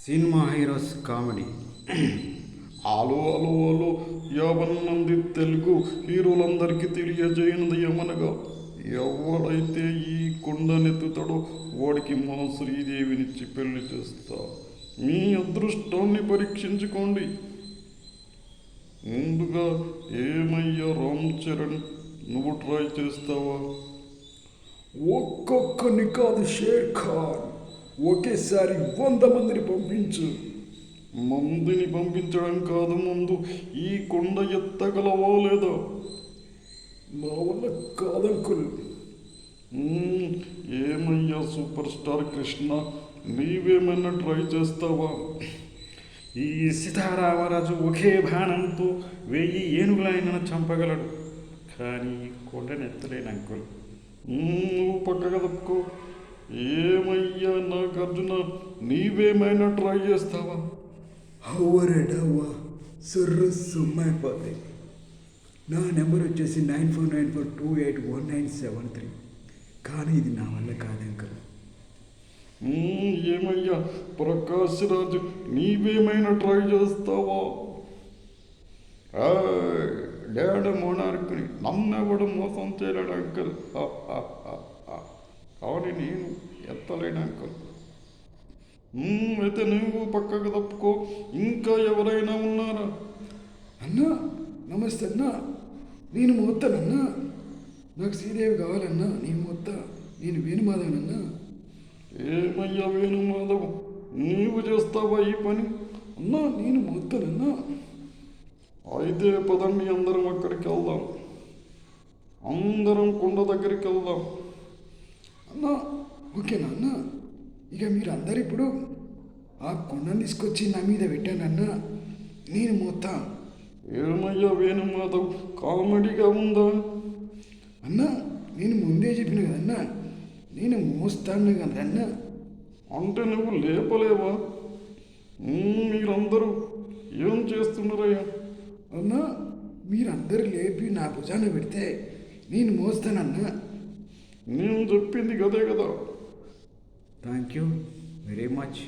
Cinema heroes comedy. Hello hello hello 50 మంది తెలుగు హీరోలందరికీ తెలియజేయనిది ఏమనగా, ఎవడైతే ఈ కొండనెత్తుతాడో వాడికి మా శ్రీదేవినిచ్చి పెళ్లి చేస్తా. మీ అదృష్టాన్ని పరీక్షించుకోండి. ముందుగా ఏమయ్యా రామ్ చరణ్, నువ్వు ట్రై చేస్తావా? ఒక్కొక్కని కాదు షేర్ ఖాన్, ఒకేసారి 100 మందిని పంపించు. మందిని పంపించడం కాదు, ముందు ఈ కొండ ఎత్తగలవా లేదా? నా వల్ల కాదంకుల్. ఏమయ్యా సూపర్ స్టార్ కృష్ణ, నీవేమైనా ట్రై చేస్తావా? ఈ సీతారామరాజు ఒకే బాణంతో 1000 ఏనుగులైనా చంపగలడు, కానీ కొండనెత్తలేను అంకుల్. నువ్వు పక్కగా తప్పుకో. ఏమయ్యా నాగార్జున, నీవేమైనా ట్రై చేస్తావా? హౌవరెడవ్వ సర్రు సుమ్మైపోతే. నా నెంబర్ వచ్చేసి 9494281973. కానీ ఇది నా వల్ల కాదంకుల్. ఏమయ్యా ప్రకాష్ రాజు, నీవేమైనా ట్రై చేస్తావా? డాడ్ మోనార్క్ని నన్నెవడు మోసం చేయలేడు అంకుల్. కానీ నేను ఎత్తలేను అంకుల్. అయితే నువ్వు పక్కకు తప్పుకో. ఇంకా ఎవరైనా ఉన్నారా? అన్నా నమస్తే అన్నా, నేను మోస్తానన్నా. నాకు శ్రీదేవి కావాలన్నా, నేను మోస్తా. నేను వేణుమాధవనన్నా. ఏమయ్యా వేణుమాధవ్, నీవు చేస్తావా ఈ పని? అన్నా నేను మోస్తానన్నా. అయితే పదండి, అందరం అక్కడికి వెళ్దాం. అందరం కొండ దగ్గరికి వెళ్దాం. అన్నా ఓకేనా అన్నా? ఇక మీరు అందరు ఇప్పుడు ఆ కొండను తీసుకొచ్చి నా మీద పెట్టానన్నా, నేను మోస్తా. ఏమయ్యా వేణుమాధవ్, కామెడీగా ఉందా? అన్నా నేను ముందే చెప్పిన కదన్నా, నేను మోస్తాను కదన్నా. అంటే నువ్వు లేపలేవా? మీరందరూ ఏం చేస్తున్నారయ్యా? అన్నా మీరందరూ లేపి నా భుజాన పెడితే నేను మోస్తానన్నా. నేను చెప్పింది కదే కదా. Thank you very much.